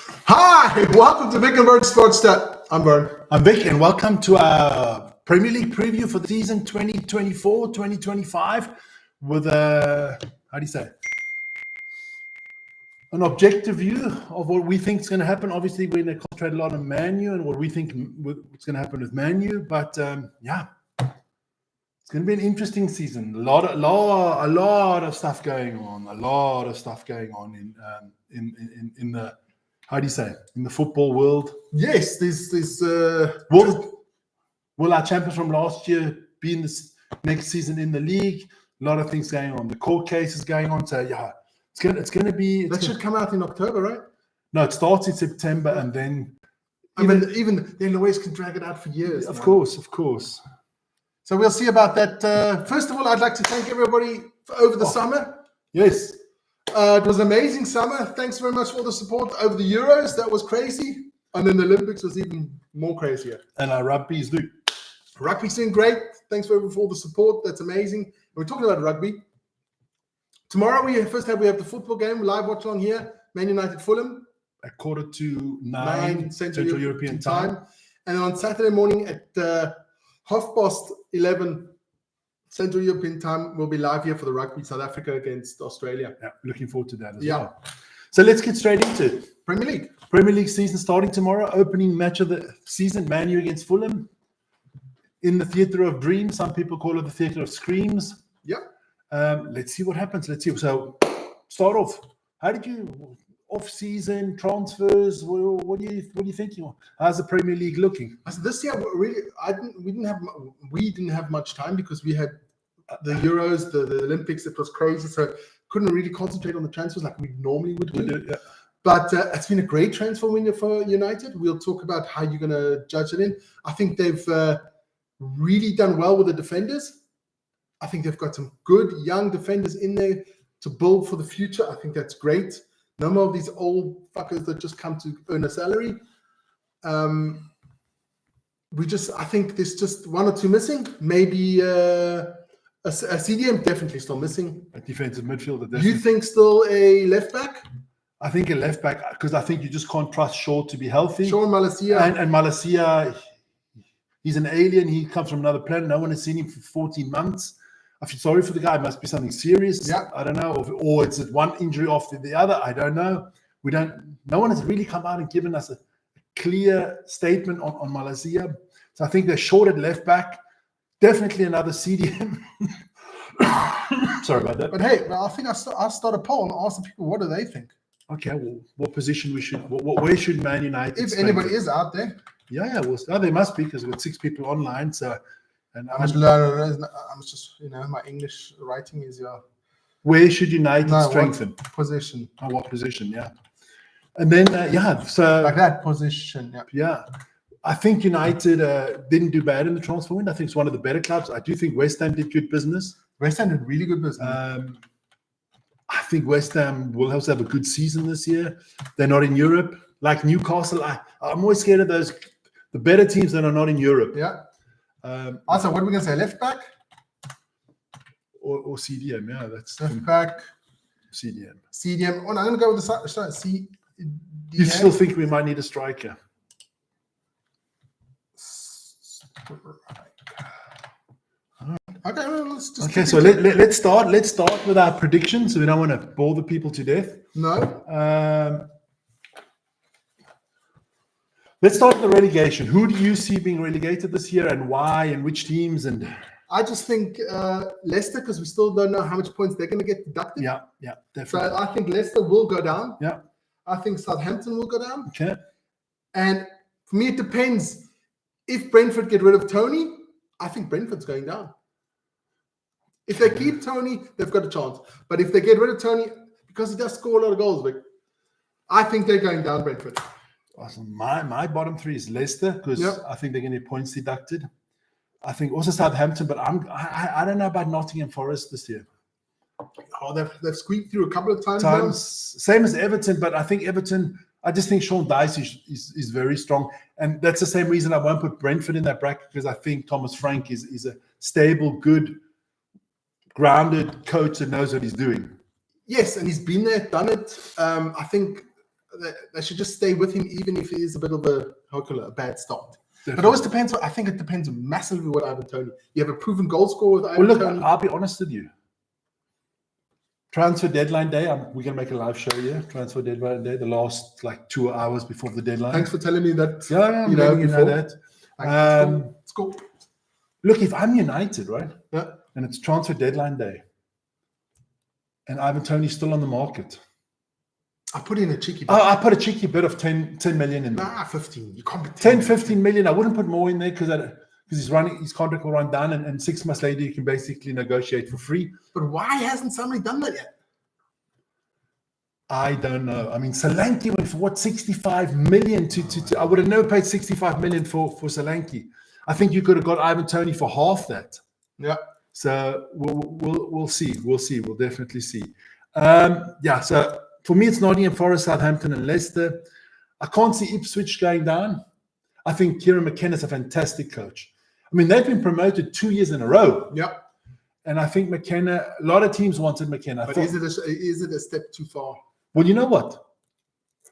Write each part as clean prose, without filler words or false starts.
Hi, welcome to Vic and Vern Sports Chat. I'm Vern. I'm Vic, and welcome to our Premier League preview for the season 2024-2025 with an objective view of what we think is going to happen. Obviously, we're going to concentrate a lot on Man U and what we think what's going to happen with Man U. But it's going to be an interesting season. A lot of stuff going on. In the in the football world. Yes, this Will our champions from last year be in this next season in the league? A lot of things going on. The court case is going on. So it's going to be. That should come out in October, right? No, it starts in September, and then even the lawyers can drag it out for years. Of course. So we'll see about that. First of all, I'd like to thank everybody for over the summer. Yes. It was an amazing summer. Thanks very much for all the support over the Euros. That was crazy. And then the Olympics was even more crazier. And our rugby's doing. Rugby's doing great. Thanks for all the support. That's amazing. And we're talking about rugby. Tomorrow we have the football game, live watch on here. Man United Fulham. At 9:45 Central European time. And then on Saturday morning at 11:30 Central European time, we'll be live here for the rugby, South Africa against Australia. Yeah, looking forward to that as well. So let's get straight into it. Premier League season starting tomorrow. Opening match of the season, Man U against Fulham. In the Theatre of Dreams. Some people call it the Theatre of Screams. Yeah. Let's see what happens. So start off. How did you off-season transfers? What are you thinking? How's the Premier League looking? This year, really, we didn't have much time because we had the Euros, the Olympics. It was crazy, so couldn't really concentrate on the transfers like we normally would do. Yeah. But it's been a great transfer window for United. We'll talk about how you're going to judge it in. I think they've really done well with the defenders. I think they've got some good young defenders in there to build for the future. I think that's great. No more of these old fuckers that just come to earn a salary. I think there's just one or two missing. Maybe a CDM definitely still missing. A defensive midfielder. You think still a left back? I think a left back, because I think you just can't trust Shaw to be healthy. Shaw and Malacia. And Malacia, he's an alien. He comes from another planet. No one has seen him for 14 months. I feel sorry for the guy. It must be something serious. Yeah. I don't know. Or it's one injury after the other. I don't know. No one has really come out and given us a clear statement on Malacia. So I think they're short at left back. Definitely another CDM. Sorry about that. But hey, I think I'll start a poll and ask the people, what do they think? Okay, well, what position where should Man United if anybody is out there? Yeah, well, there must be, because we've got 6 people online. So, and I'm just, my English writing is where should United strengthen? Position. Oh, what position? Yeah, and then so like that position. Yeah. Yeah, I think United didn't do bad in the transfer window. I think it's one of the better clubs. I do think West Ham did good business. West Ham did really good business. I think West Ham will also have a good season this year. They're not in Europe. Like Newcastle, I'm always scared of the better teams that are not in Europe. Yeah. Also, what are we going to say? Left back? Or CDM, yeah. That's left back. CDM. Oh, no, I'm going to go with the side. You still think we might need a striker? Okay, well, let's just. Okay, so let's start. Let's start with our predictions. So we don't want to bore the people to death. No. Let's start with the relegation. Who do you see being relegated this year, and why, and which teams? And I just think Leicester, because we still don't know how much points they're going to get deducted. Yeah, definitely. So I think Leicester will go down. Yeah. I think Southampton will go down. Okay. And for me, it depends. If Brentford get rid of Tony, I think Brentford's going down. If they keep Tony, they've got a chance. But if they get rid of Tony, because he does score a lot of goals, Vic, I think they're going down, Brentford. Awesome. My bottom 3 is Leicester, because I think they're going to get points deducted. I think also Southampton, but I don't know about Nottingham Forest this year. Oh, they've squeaked through a couple of times. Same as Everton, but I think Everton, I just think Sean Dyche is very strong. And that's the same reason I won't put Brentford in that bracket, because I think Thomas Frank is a stable, good, grounded coach that knows what he's doing. Yes, and he's been there, done it. I think they should just stay with him, even if he is a bit of a bad start. But it Definitely. always depends. I think it depends massively what Ivan Toney. You have a proven goal scorer with Ivan Well, look, Toney. I'll be honest with you. Transfer deadline day, we're going to make a live show here. Transfer deadline day, the last like 2 hours before the deadline. Thanks for telling me that. Yeah, you know, you know before. that. Thanks. It's cool. Look, if I'm United, right, Yeah. and it's transfer deadline day, and Ivan Toney's still on the market, I put in a cheeky bit. I put a cheeky bit of 10 million in there. 15. You can't be 10, 15 million. I wouldn't put more in there because his contract will run down, and 6 months later you can basically negotiate for free. But why hasn't somebody done that yet? I don't know. I mean, Solanke went for what, 65 million to I would have never paid 65 million for Solanke. I think you could have got Ivan Toney for half that. Yeah. So we'll see. We'll see. We'll definitely see. Yeah. So for me, it's Nottingham Forest, Southampton, and Leicester. I can't see Ipswich going down. I think Kieran McKenna's a fantastic coach. I mean, they've been promoted 2 years in a row. Yeah. And I think McKenna, a lot of teams wanted McKenna. But is it a step too far? Well, you know what?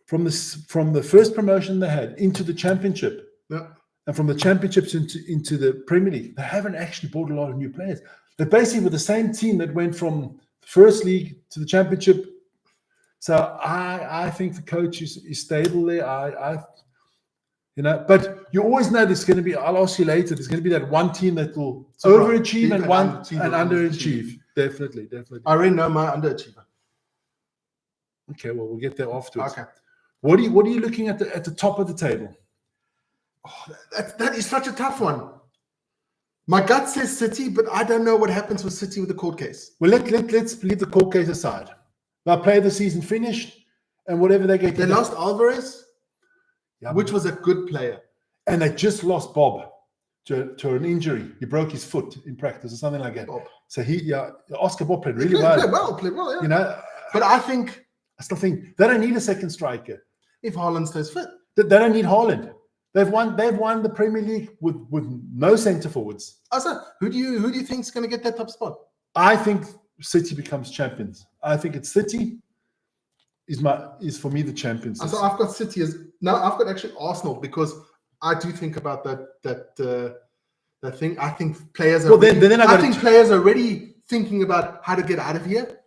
From the first promotion they had into the championship, Yeah. and from the championships into the Premier League, they haven't actually bought a lot of new players. They're basically with the same team that went from the first league to the championship. So I think the coach is stable there. But you always know there's going to be, I'll ask you later, there's going to be that one team that will overachieve and one and underachieve. Definitely. I already know my underachiever. Okay, well, we'll get there afterwards. Okay. What are you looking at the top of the table? Oh, that is such a tough one. My gut says City, but I don't know what happens with City with the court case. Well, let's leave the court case aside. They'll play the season finished, and whatever they get. They lost Alvarez, Yeah, which was a good player. and they just lost Bob to an injury. He broke his foot in practice or something like that. Bob. So Oscar Bob played really Played well. well, yeah. You know, But I think I still think they don't need a second striker. if Haaland stays fit, They don't need Haaland. They've won the Premier League with no centre forwards. also, who do you think is going to get that top spot? I think City becomes champions. I think it's City is for me the champions. So I've got City as now. I've got actually Arsenal because I do think about that thing. I think players are. Well, then I think players are already thinking about how to get out of here.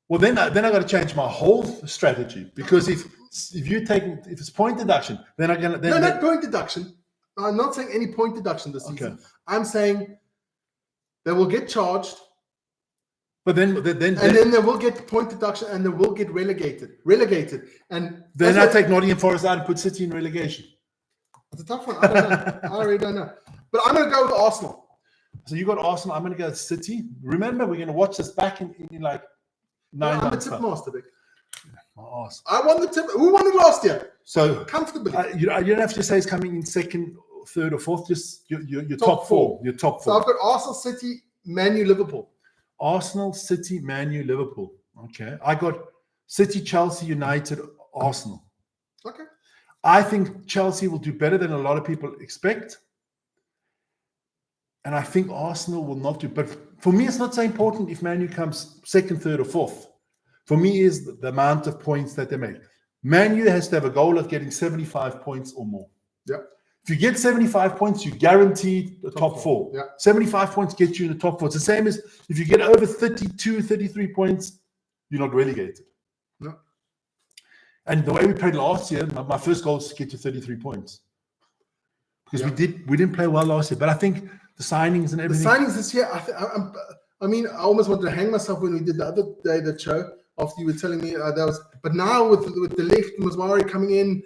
Well, then I got to change my whole strategy because if it's point deduction, then I'm gonna not point deduction. I'm not saying any point deduction this season. Okay. I'm saying they will get charged, but then they will get point deduction, and they will get relegated. And then I take Nottingham Forest out and put City in relegation. It's a tough one. I don't know. I really don't know. But I'm going to go with Arsenal. So you got Arsenal. I'm going to go City. Remember, we're going to watch this back in like 9 I'm a months. tip master, Vic. My arse. I won the tip. Who won it last year? So Comfortably. you don't have to say it's coming in second, third, or fourth. Just your top four. Your top So four. I've got Arsenal, City, Man U, Liverpool. Arsenal, City, Man U, Liverpool. Okay. I got City, Chelsea, United, Arsenal. Okay. I think Chelsea will do better than a lot of people expect. And I think Arsenal will not do. But for me, it's not so important if Man U comes second, third, or fourth. For me, is the amount of points that they make. Man U has to have a goal of getting 75 points or more. Yeah. If you get 75 points, you guaranteed the top four. Yeah. 75 points get you in the top four. It's the same as if you get over 32, 33 points, you're not relegated. No. And the way we played last year, my first goal is to get to 33 points. Because we didn't play well last year. But I think the signings and everything. The signings this year, I almost wanted to hang myself when we did the other day, the show, after you were telling me that was. But now with the left, Muswari coming in,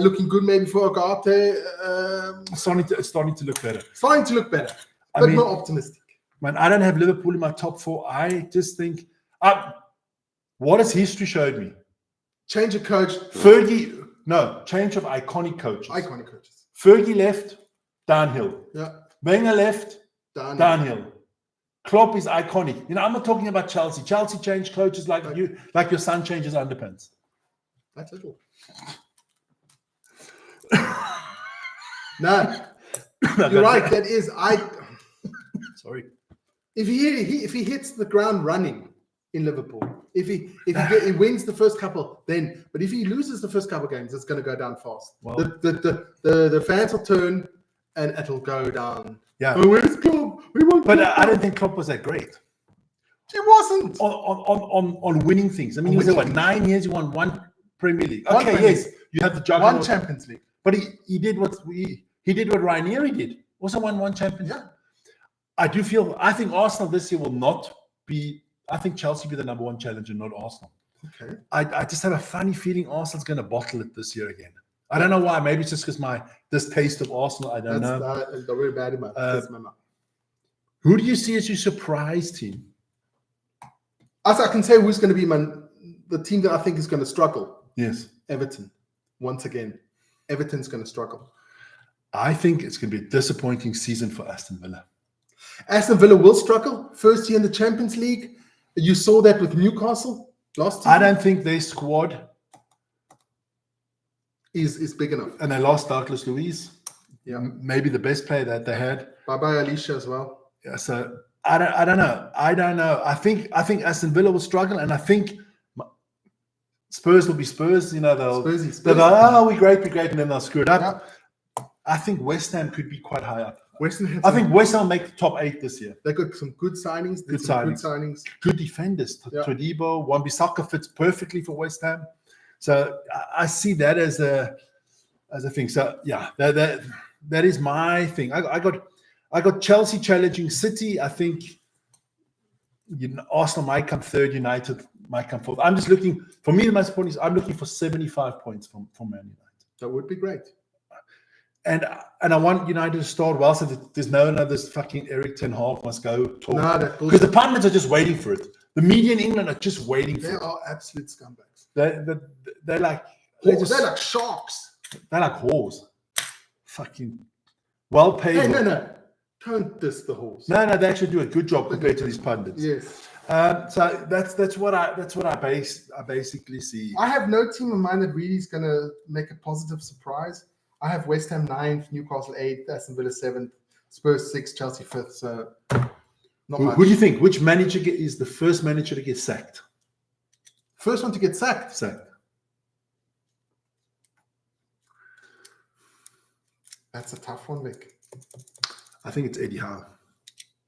looking good maybe for Agate. Starting to look better. Starting to look better. But more optimistic. Man, I don't have Liverpool in my top four. I just think, what has history showed me? Change of coach. Change of iconic coaches. Iconic coaches. Fergie left, downhill. Yeah. Wenger left, Downhill. Klopp is iconic. I'm not talking about Chelsea. Chelsea changed coaches like your son changes underpants. That's it all. No, you're right. That is Sorry. If he hits the ground running, in Liverpool. If he wins the first couple, then. But if he loses the first couple games, it's going to go down fast. Well- The fans will turn and it'll go down. Yeah. Oh, where's Klopp? We want But Klopp. I don't think Klopp was that great He wasn't. on winning things. I mean, he was there, what, 9 years? He won one Premier League. One Okay, Premier yes, you have the juggernaut. One Champions League. But he did what Ranieri did. Also won one Champions League. Yeah. I think Arsenal this year will not be. I think Chelsea will be the number one challenger, not Arsenal. Okay. I just have a funny feeling Arsenal's going to bottle it this year again. I don't know why. Maybe it's just because my distaste of Arsenal. I don't know. That's very bad in my mouth. Who do you see as your surprise team? As I can say, who's going to be the team that I think is going to struggle? Yes. Everton. Once again, Everton's going to struggle. I think it's going to be a disappointing season for Aston Villa. Aston Villa will struggle. First year in the Champions League. You saw that with Newcastle last season. I don't think their squad is big enough. and they lost Douglas Luiz. Yeah. Maybe the best player that they had. Bye-bye Alicia as well. Yeah, so I don't know. I think Aston Villa will struggle, and I think Spurs will be Spurs. You know, they'll Spursy. go, we're great, and then they'll screw it up. Yeah. I think West Ham could be quite high up. West Ham I think West Ham will make the top 8 this year. they got some good signings. Good Good signings. Good defenders. Yeah. Todibo, Wan-Bissaka fits perfectly for West Ham. So I see that as a thing. So yeah, that is my thing. I got Chelsea challenging City. I think Arsenal might come third. United might come fourth. I'm just looking. For me, the most important is I'm looking for 75 points from Man United. That would be great. And I want United to start well, so that there's no this fucking Eric Ten Hag must go talk. No, that Because the pundits are just waiting for it. The media in England are just waiting for They it. are absolute scumbags. They're like They're like sharks. they're like whores. Fucking well paid. Hey, no. Don't diss the horse. No, they actually do a good job compared to these pundits. Yes. So that's what I basically see. I have no team in mind that really is going to make a positive surprise. I have West Ham 9th, Newcastle 8th, Aston Villa 7th, Spurs 6th, Chelsea 5th. So not much. Who do you think? Which manager is the first manager to get sacked? First one to get sacked. That's a tough one, Vic. I think it's Eddie Howe.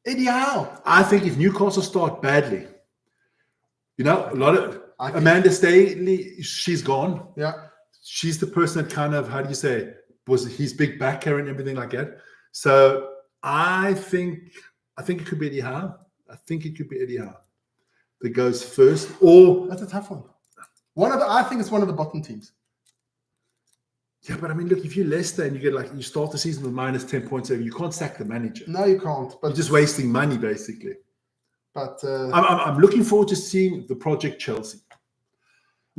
Eddie Howe. I think if Newcastle start badly, a lot of I think- Amanda Staley, she's gone. Yeah. She's the person that kind of, how do you say, was his big backer and everything like that. So I think it could be Eddie Howe. I think it could be Eddie Howe that goes first. Or That's a tough one. I think it's one of the bottom teams. yeah, but I mean, look, if you're Leicester and you start the season with minus 10 points, you can't sack the manager. No, you can't. But You're just wasting money, basically. But I'm looking forward to seeing the Project Chelsea. I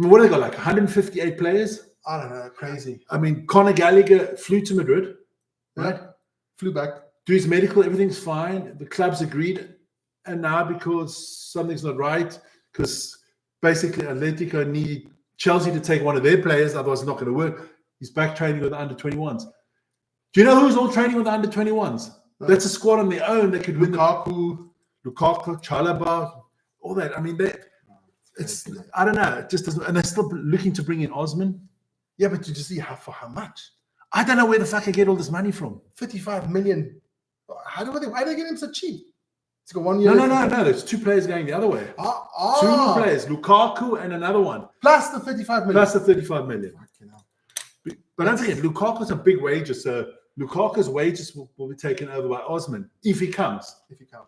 mean, what do they got? Like 158 players? I don't know. Crazy. I mean, Conor Gallagher flew to Madrid, right? Yeah. Flew back. Do his medical, everything's fine. The club's agreed. And now because something's not right, because basically Atletico need Chelsea to take one of their players, otherwise it's not going to work. He's back training with the under-21s. Do you know who's all training with the under-21s? No. That's a squad on their own that could win Lukaku. Lukaku, Chalobah, all that. I mean, I don't know. It just doesn't. And they're still looking to bring in Osman. Yeah, but you just see for how much? I don't know where the fuck I get all this money from. 55 million. Why do they get him so cheap? It's got 1 year. No. There's 2 players going the other way. 2 players, Lukaku and another one. Plus the 35 million. Plus the 35 million. Fucking hell. But don't forget, Lukaku's a big wages, so Lukaku's wages will be taken over by Osman if he comes. If he comes.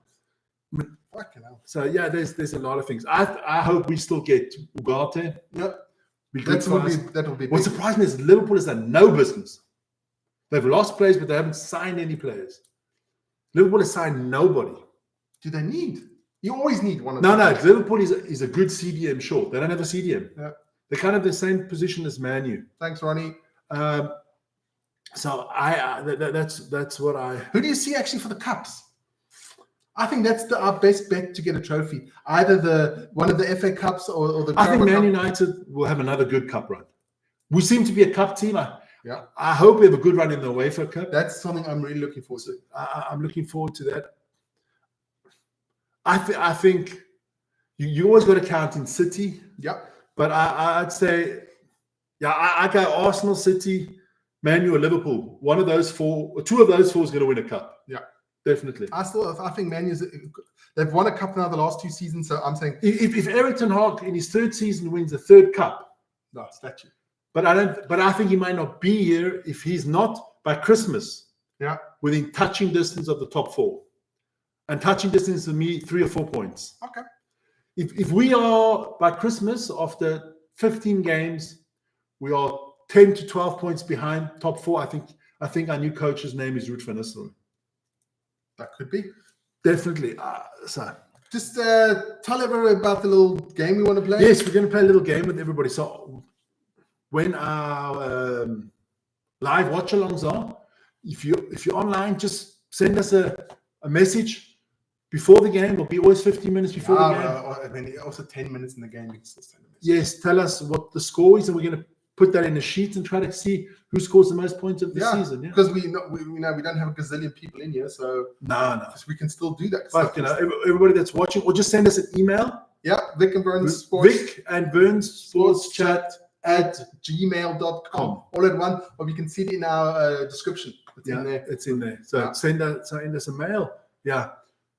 Fucking hell. So yeah, there's a lot of things. I hope we still get Ugarte. Yep. That will be What big. surprised me is Liverpool has done no business. They've lost players, but they haven't signed any players. Liverpool has signed nobody. Do they need? You always need one of No. them. Liverpool is a good CDM short. They don't have a CDM. Yeah. They're kind of the same position as Man U. Thanks, Ronnie. So that's what I. Who do you see actually for the cups? I think that's our best bet to get a trophy. Either one of the FA Cups or the. I think Carabao Man Cup. United will have another good cup run. We seem to be a cup team. Yeah. I hope we have a good run in the UEFA Cup. That's something I'm really looking forward to. I'm looking forward to that. I think You always got to count in City, Yeah. but I'd say, I go Arsenal, City, Man U, or Liverpool. One of those four, or two of those four is going to win a cup. Yeah. Definitely. I think Man U's, they've won a cup now the last 2 seasons, so I'm saying If Erik ten Hag in his 3rd season wins a 3rd cup, no statue. but I think he might not be here if he's not by Christmas. Yeah. Within touching distance of the top 4, and touching distance to me 3 or 4 points. Okay. If we are by Christmas after 15 games, we are 10 to 12 points behind top 4. I think our new coach's name is Ruud van Nistelrooy. That could be. Definitely. So Just tell everyone about the little game we want to play. yes, we're going to play a little game with everybody. So when our live watch-alongs are, if you're online, just send us a message before the game. It'll be always 15 minutes before the game. I mean, also 10 minutes in the game. It's just 10 minutes. Yes, tell us what the score is, and we're going to put that in a sheet and try to see who scores the most points of the season. Yeah, because we don't have a gazillion people in here, so no, we can still do that. but everybody that's watching, or just send us an email. Yeah, Vic and Burns Sports. Vic and Burns Sports Chat at gmail.com. All at one, or we can see it in our description. It's in there. It's in there. So send us a mail. Yeah.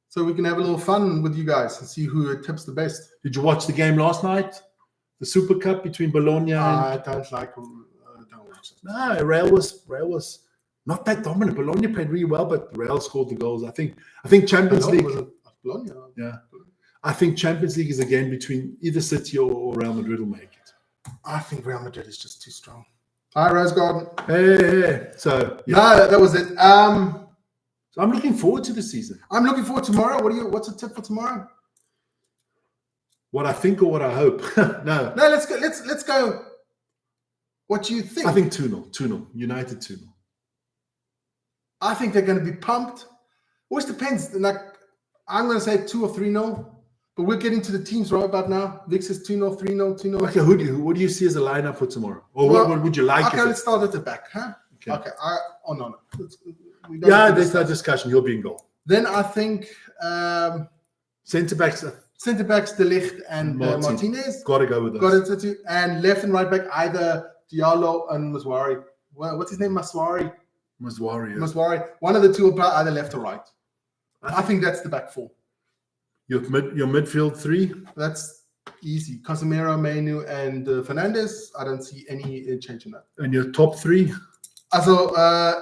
So we can have a little fun with you guys and see who tips the best. Did you watch the game last night? The Super Cup between Bologna and... I don't like them. Don't watch it. No, Real was not that dominant. Bologna played really well, but Real scored the goals. I think Champions League... Was it Bologna? Yeah. I think Champions League is a game between either City or Real Madrid will make it. I think Real Madrid is just too strong. Hi, Rose Garden. Hey. So, yeah. No, that was it. So I'm looking forward to the season. I'm looking forward to tomorrow. What's a tip for tomorrow? What I think or what I hope? No. No, let's go. Let's go. What do you think? I think 2-0. United 2-0. I think they're going to be pumped. Always depends. Like, I'm going to say 2 or 3-0. But we're getting to the teams right about now. Vic says 2-0, 3-0, 2-0. Okay, what do you see as a lineup for tomorrow? Or what would you like? Okay, let's start at the back, huh? Okay. No. There's no discussion. You'll be in goal. Then I think Centre backs De Ligt and Martinez. Got to go with Got those. it to and left and right back either Diallo and Maswari. What's his name? Maswari. Maswari. One of the two will play either left or right. I think that's the back 4. Your midfield 3. That's easy. Casemiro, Menu, and Fernandes. I don't see any change in that. And your top 3. Also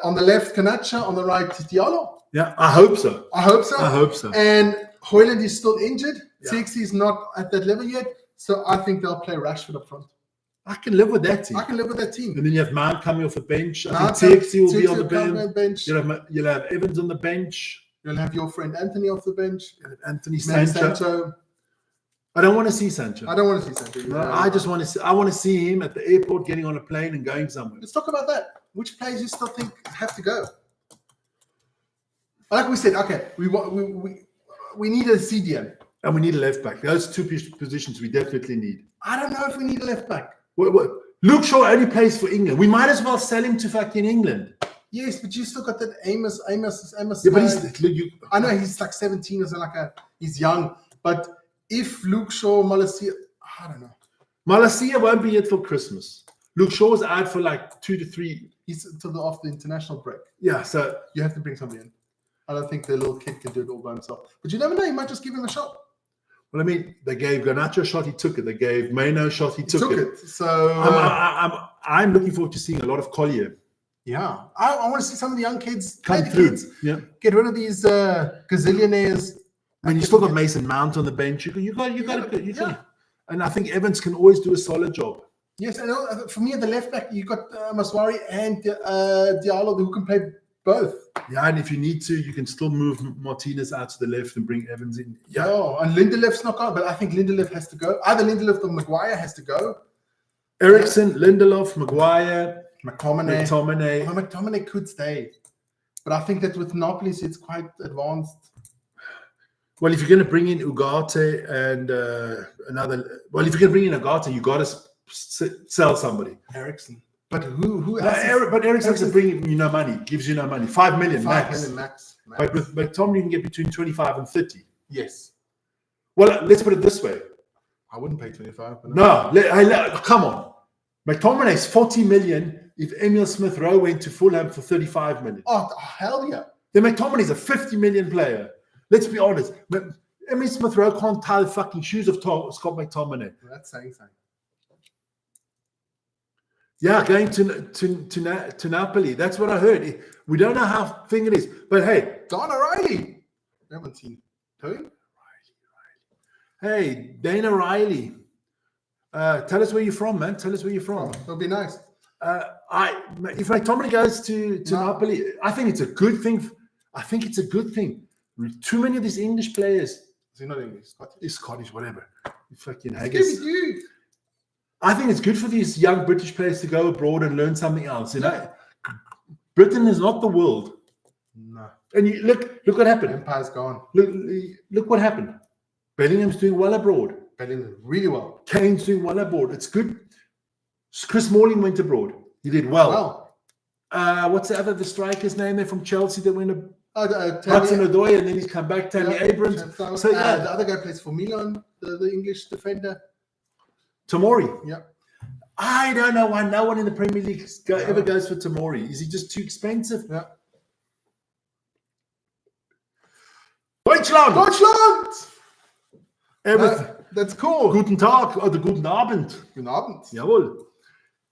on the left, Garnacho. On the right, Diallo. Yeah, I hope so. I hope so. And Højlund is still injured. Yeah. Zirkzee is not at that level yet. So I think they'll play Rashford up front. I can live with that team. And then you have Mount coming off the bench. I think Zirkzee will be on the bench. You'll have Evans on the bench. You'll have your friend Anthony off the bench. Anthony Sancho. I don't want to see Sancho. I don't want to see Sancho. No, I just want to see. I want to see him at the airport getting on a plane and going somewhere. Let's talk about that. Which players you still think have to go? Like we said, okay, we need a CDM. And we need a left back. Those 2 positions we definitely need. I don't know if we need a left back. What? Luke Shaw only plays for England. We might as well sell him to fucking England. Yes, but you still got that Amos. Yeah, but I know he's like 17 or something like that. He's young. But if Luke Shaw, Malacia, I don't know. Malacia won't be here till Christmas. Luke Shaw's out for like 2 to 3. He's until after the international break. Yeah, so you have to bring somebody in. I don't think the little kid can do it all by himself. But you never know. You might just give him a shot. Well, I mean, they gave Garnacho a shot, he took it. They gave Maino a shot, he took it. So I'm looking forward to seeing a lot of Collier. Yeah, I want to see some of the young kids come through. Yeah, get rid of these gazillionaires. And you still got Mason Mount on the bench. You got. And I think Evans can always do a solid job. Yes, and for me at the left back, you got Maswari and Diallo who can play both. Yeah, and if you need to, you can still move Martinez out to the left and bring Evans in. Yeah, and Lindelöf's not gone, but I think Lindelöf has to go. Either Lindelöf or Maguire has to go. Eriksen, Lindelof, Maguire, McTominay. Oh, McTominay could stay, but I think that with Napoli, it's quite advanced. Well, if you're going to bring in Ugarte and if you're going to bring in Ugarte, you got to sell somebody. Eriksen. But who else? But Eriksen doesn't bring you no money, gives you no money. 5 million max. 5 million max. But with McTominay, you can get between 25 and 30. Yes. Well, let's put it this way. I wouldn't pay 25. But No, come on. McTominay's 40 million if Emil Smith Rowe went to Fulham for 35 million. Oh, hell yeah. Then McTominay's a 50 million player. Let's be honest. Emil Smith Rowe can't tie the fucking shoes of Scott McTominay. That's saying something. Yeah, going to Napoli. That's what I heard. We don't know how thing it is. But hey. Don O'Reilly. We haven't seen him. Hey, Dana Riley. Tell us where you're from, man. Tell us where you're from. It'll be nice. If McTominay goes to Napoli, I think it's a good thing. I think it's a good thing. Too many of these English players. Is he not English? Scottish? He's Scottish, whatever. Fucking Scooby-Doo. I think it's good for these young British players to go abroad and learn something else. You know, Britain is not the world. No. And you look what happened. Empire's gone. Look what happened. Bellingham's doing well abroad. Bellingham really well. Kane's doing well abroad. It's good. Chris Smalling went abroad. He did well. What's the striker's name there from Chelsea that went Hudson-Odoi, and then he's come back, Tammy Abrams. So yeah, the other guy plays for Milan, the English defender. Tomori. Yeah. I don't know why no one in the Premier League ever goes for Tomori. Is he just too expensive? Yeah. Deutschland! Everything. That's cool. Guten Tag or the Guten Abend. Guten Abend. Jawohl.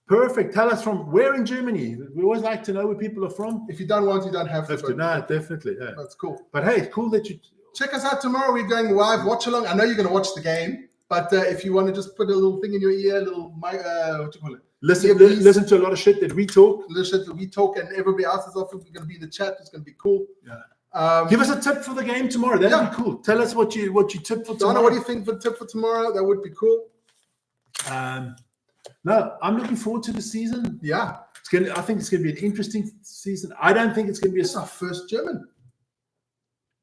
Perfect. Tell us from where in Germany. We always like to know where people are from. If you don't want, you don't have to. No, definitely. Yeah. That's cool. But hey, it's cool that you check us out tomorrow. We're going live watch along. I know you're going to watch the game, but if you want to just put a little thing in your ear, a little what do you call it? Listen to a lot of shit that we talk. Listen to we talk, and everybody else is often going to be in the chat. It's going to be cool. Yeah. Give us a tip for the game tomorrow. That'd be cool. Tell us what you tip for tomorrow. Donna, what do you think for tip for tomorrow? That would be cool. No, I'm looking forward to the season. Yeah. I think it's going to be an interesting season. I don't think it's going to be It's our first German.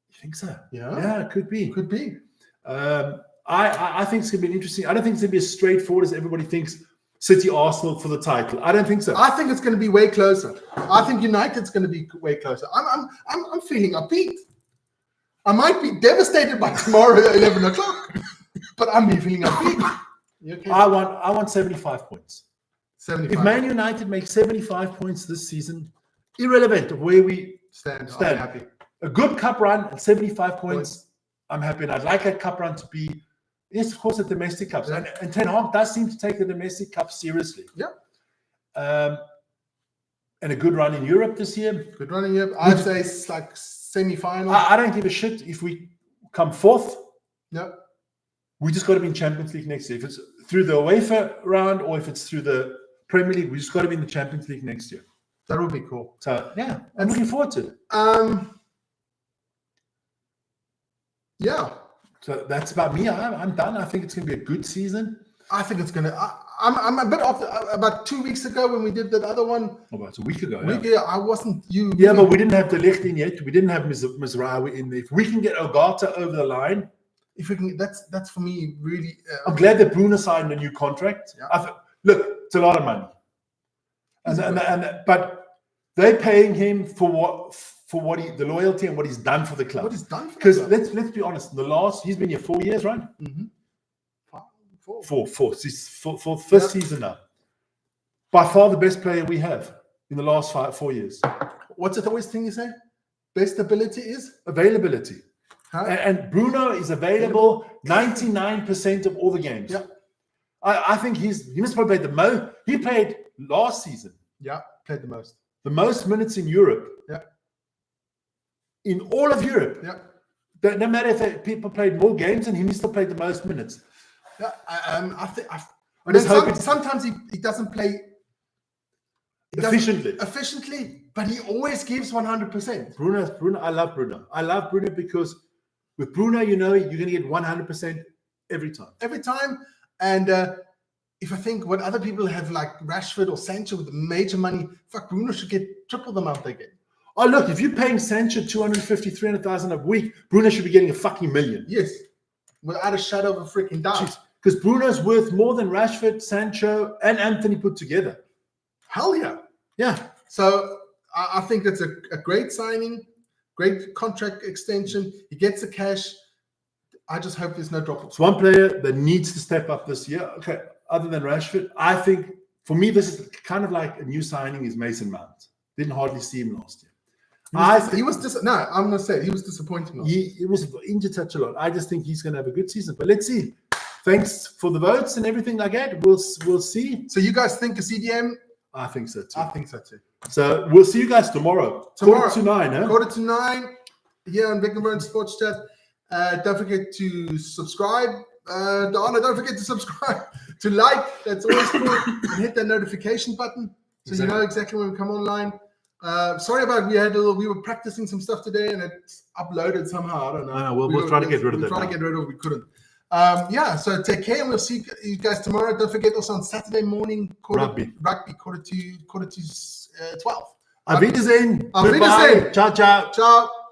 You think so? Yeah. Yeah, it could be. Could be. I think it's going to be interesting. I don't think it's going to be as straightforward as everybody thinks. City, Arsenal for the title. I don't think so. I think it's going to be way closer. I think United's going to be way closer. I'm feeling upbeat. I might be devastated by tomorrow at 11 o'clock, but I'm feeling upbeat. Okay? I want 75 points. 75. If Man United make 75 points this season, irrelevant of where we stand. I'm happy. A good cup run at 75 points, I'm happy. And I'd like that cup run to be, yes, of course, the domestic cups. Yeah. And Ten Hag does seem to take the domestic cup seriously. Yeah. And a good run in Europe this year. Good run in Europe. I'd say it's like semi-final. I don't give a shit if we come fourth. Yeah. We just got to be in Champions League next year. If it's through the UEFA round or if it's through the Premier League, we just got to be in the Champions League next year. That would be cool. So yeah, I'm looking forward to it. Yeah. So that's about me. I'm done. I think it's going to be a good season. I think it's going to. I'm a bit off. About 2 weeks ago when we did that other one. About a week ago. I wasn't you. Yeah, but we didn't have De Ligt in yet. We didn't have Mizraoui in there. If we can get Ogata over the line. If we can, that's for me really. I'm glad that Bruno signed a new contract. Yeah. Look, it's a lot of money, but they're paying him for what the loyalty and what he's done for the club. What he's done for because let's be honest, he's been here 4 years, right? Mm-hmm. Four first season now. By far the best player we have in the last 4 years. What's it always thing you say? Best ability is availability. Huh? And Bruno is available 99% of all the games. Yeah. I think he must probably play the most. He played last season. Yeah, played the most. The most minutes in Europe. Yeah. In all of Europe. Yeah. No matter if people played more games than him, he still played the most minutes. Yeah, I think sometimes he doesn't play efficiently, but he always gives 100%. Bruno, I love Bruno. I love Bruno because with Bruno, you're going to get 100% every time. Every time. And if I think what other people have, like Rashford or Sancho with the major money, fuck, Bruno should get triple the amount they get. Oh, look, if you're paying Sancho 250, 300,000 a week, Bruno should be getting a fucking million. Yes. Without a shadow of a freaking doubt. Because Bruno's worth more than Rashford, Sancho, and Anthony put together. Hell yeah. Yeah. So I think it's a great signing, great contract extension. He gets the cash. I just hope there's no drop off. It's one player that needs to step up this year. Okay, other than Rashford, I think for me this is kind of like a new signing is Mason Mount. Didn't hardly see him last year. He was no, I'm gonna say he was disappointing. He was injured such a lot. I just think he's gonna have a good season. But let's see. Thanks for the votes and everything like that. We'll see. So you guys think a CDM? I think so too. I think so too. So we'll see you guys tomorrow. Quarter to 9, huh? Quarter to 9 here on Vickenburn Sports Chat. Don't forget to subscribe. Donna, don't forget to subscribe, to like. That's always cool. And hit that notification button so you know exactly when we come online. Sorry about we were practicing some stuff today and it's uploaded somehow. I don't know. I know. We'll try to get rid of that. We'll try to get rid of it. We couldn't. So take care and we'll see you guys tomorrow. Don't forget also on Saturday morning, rugby quarter to 12. Auf Wiedersehen. Auf Wiedersehen. Ciao, ciao. Ciao.